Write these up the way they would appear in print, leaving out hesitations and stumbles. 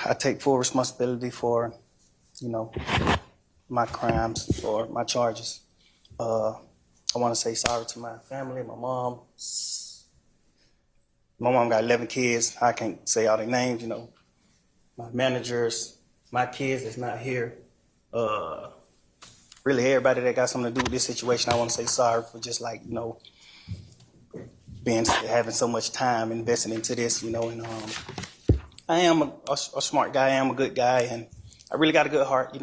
I take full responsibility for, my crimes or my charges. I want to say sorry to my family, my mom. My mom got 11 kids. I can't say all their names, my managers, my kids that's not here. Really everybody that got something to do with this situation, I want to say sorry for just having so much time invested into this, and I am a smart guy, I am a good guy, and I really got a good heart,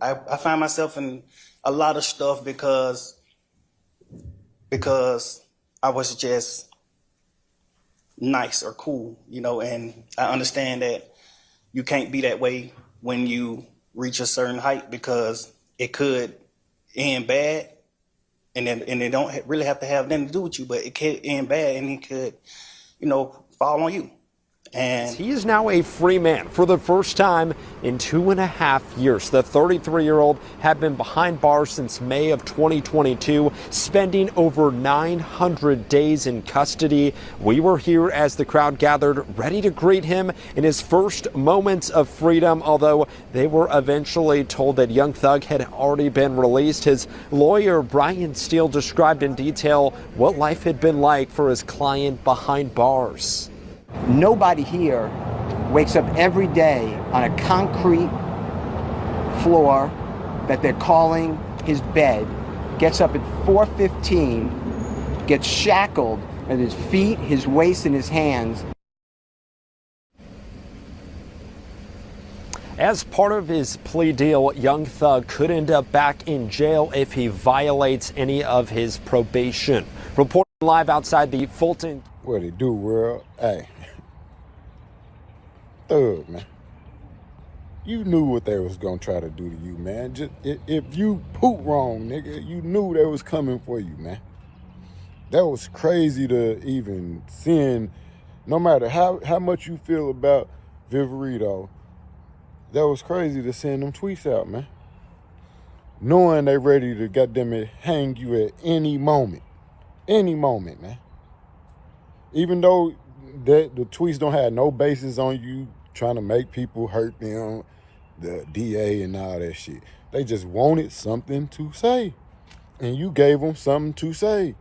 I find myself in a lot of stuff because I was just nice or cool, and I understand that you can't be that way when you reach a certain height because it could end bad, and it don't really have to have nothing to do with you, but it could end bad and it could, fall on you. And he is now a free man for the first time in 2.5 years. The 33-year-old had been behind bars since May of 2022, spending over 900 days in custody. We were here as the crowd gathered, ready to greet him in his first moments of freedom, although they were eventually told that young thug had already been released. His lawyer, Brian Steele, described in detail what life had been like for his client behind bars. Nobody here wakes up every day on a concrete floor that they're calling his bed, gets up at 4:15, gets shackled at his feet, his waist, and his hands. As part of his plea deal, young thug could end up back in jail if he violates any of his probation. Reporting live outside the Fulton. What it do, world? Hey. Thug, man. You knew what they was gonna try to do to you, man. Just if you poop wrong, nigga, you knew they was coming for you, man. That was crazy to even send, no matter how much you feel about Viverito, that was crazy to send them tweets out, man. Knowing they ready to goddamn it hang you at any moment. Any moment, man. Even though the tweets don't have no basis on you trying to make people hurt them, the DA and all that shit. They just wanted something to say. And you gave them something to say.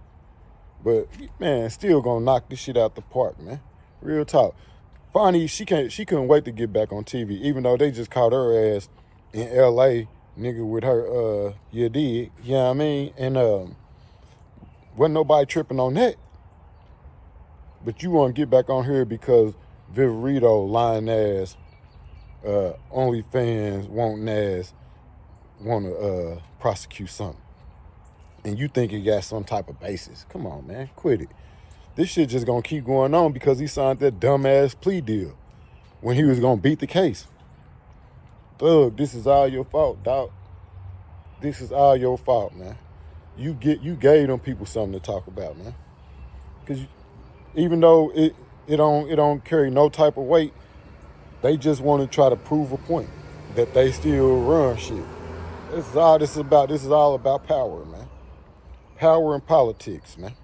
But, man, still gonna knock this shit out the park, man. Real talk. Fani, she couldn't wait to get back on TV, even though they just caught her ass in LA, nigga, with her, you know what I mean? And wasn't nobody tripping on that. But you want to get back on here because Viverito lying ass, OnlyFans wanting ass, want to prosecute something. And you think it got some type of basis. Come on, man, quit it. This shit just going to keep going on because he signed that dumbass plea deal when he was going to beat the case. Thug, this is all your fault, dog. This is all your fault, man. You gave them people something to talk about, man. Because even though it don't carry no type of weight, they just want to try to prove a point that they still run shit. This is all this is about. This is all about power, man. Power and politics, man.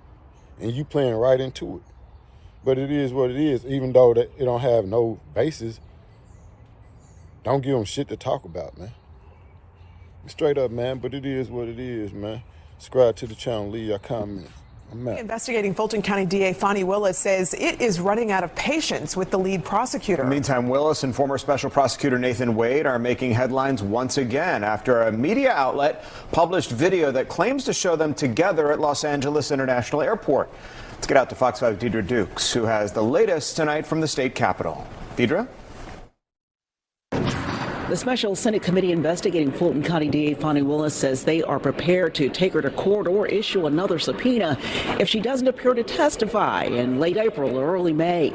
And you playing right into it. But it is what it is. Even though that it don't have no basis, don't give them shit to talk about, man. Straight up, man. But it is what it is, man. Subscribe to the channel, leave your comments. Investigating Fulton County DA Fani Willis says it is running out of patience with the lead prosecutor. Meantime, Willis and former special prosecutor Nathan Wade are making headlines once again after a media outlet published video that claims to show them together at Los Angeles International Airport. Let's get out to Fox 5's Deidre Dukes, who has the latest tonight from the state capitol. Deidre? The special Senate committee investigating Fulton County DA Fani Willis says they are prepared to take her to court or issue another subpoena if she doesn't appear to testify in late April or early May.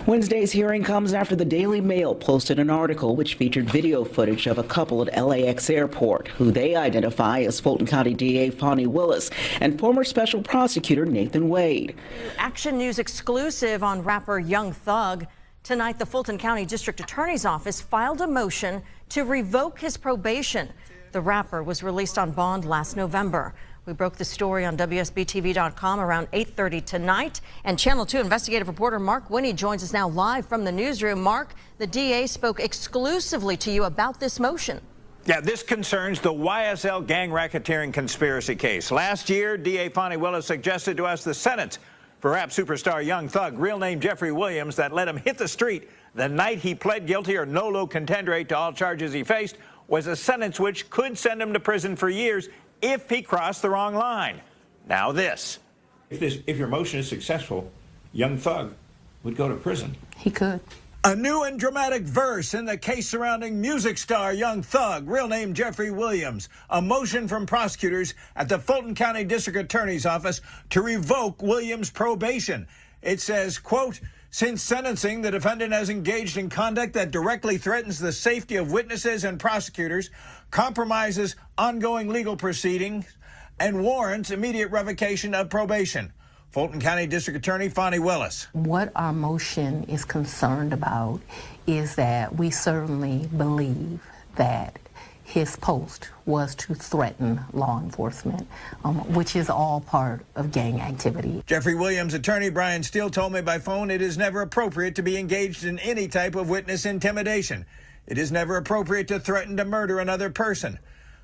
Wednesday's hearing comes after the Daily Mail posted an article which featured video footage of a couple at LAX airport who they identify as Fulton County DA Fani Willis and former special prosecutor Nathan Wade. Action News exclusive on rapper Young Thug. Tonight, the Fulton County District Attorney's Office filed a motion to revoke his probation. The rapper was released on bond last November. We broke the story on WSBTV.com around 8:30 tonight. And Channel 2 investigative reporter Mark Winnie joins us now live from the newsroom. Mark, the DA spoke exclusively to you about this motion. Yeah, this concerns the YSL gang racketeering conspiracy case. Last year, DA Fani Willis suggested to us the sentence for rap superstar Young Thug, real name Jeffrey Williams, that let him hit the street the night he pled guilty or nolo contendere to all charges he faced, was a sentence which could send him to prison for years if he crossed the wrong line. Now this. If your motion is successful, Young Thug would go to prison. He could. A new and dramatic verse in the case surrounding music star Young Thug, real name Jeffrey Williams. A motion from prosecutors at the Fulton County District Attorney's Office to revoke Williams' probation. It says, quote, since sentencing, the defendant has engaged in conduct that directly threatens the safety of witnesses and prosecutors, compromises ongoing legal proceedings, and warrants immediate revocation of probation. Fulton County District Attorney Fani Willis. What our motion is concerned about is that we certainly believe that his post was to threaten law enforcement, which is all part of gang activity. Jeffrey Williams' attorney Brian Steele told me by phone it is never appropriate to be engaged in any type of witness intimidation. It is never appropriate to threaten to murder another person.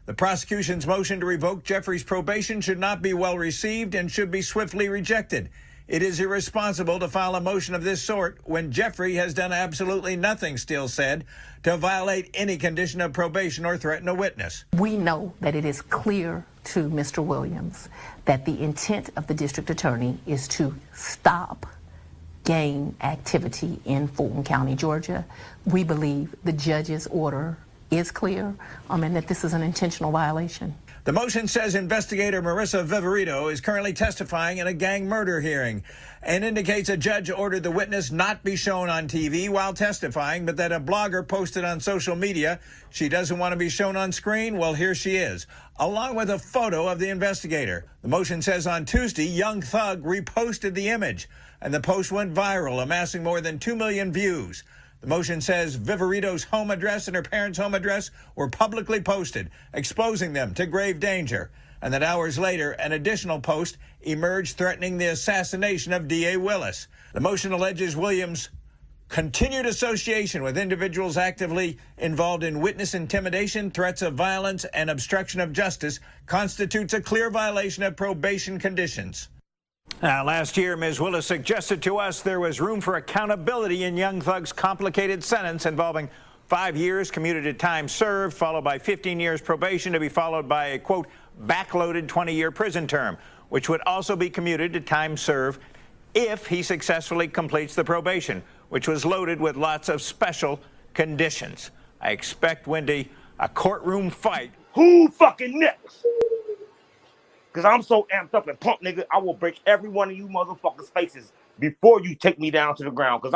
The prosecution's motion to revoke Jeffrey's probation should not be well received and should be swiftly rejected. It is irresponsible to file a motion of this sort when Jeffrey has done absolutely nothing, Steele said, to violate any condition of probation or threaten a witness. We know that it is clear to Mr. Williams that the intent of the district attorney is to stop gang activity in Fulton County, Georgia. We believe the judge's order is clear, and that this is an intentional violation. The motion says investigator Marissa Viverito is currently testifying in a gang murder hearing and indicates a judge ordered the witness not be shown on TV while testifying, but that a blogger posted on social media she doesn't want to be shown on screen. Well, here she is, along with a photo of the investigator. The motion says on Tuesday, Young Thug reposted the image, and the post went viral, amassing more than 2 million views. The motion says Viverito's home address and her parents' home address were publicly posted, exposing them to grave danger, and that hours later, an additional post emerged threatening the assassination of DA Willis. The motion alleges Williams' continued association with individuals actively involved in witness intimidation, threats of violence, and obstruction of justice constitutes a clear violation of probation conditions. Now, last year, Ms. Willis suggested to us there was room for accountability in Young Thug's complicated sentence involving 5 years commuted to time served, followed by 15 years probation to be followed by a, quote, backloaded 20-year prison term, which would also be commuted to time served if he successfully completes the probation, which was loaded with lots of special conditions. I expect, Wendy, a courtroom fight. Who fucking next? Because I'm so amped up and pumped, nigga, I will break every one of you motherfuckers' faces before you take me down to the ground. Because I'm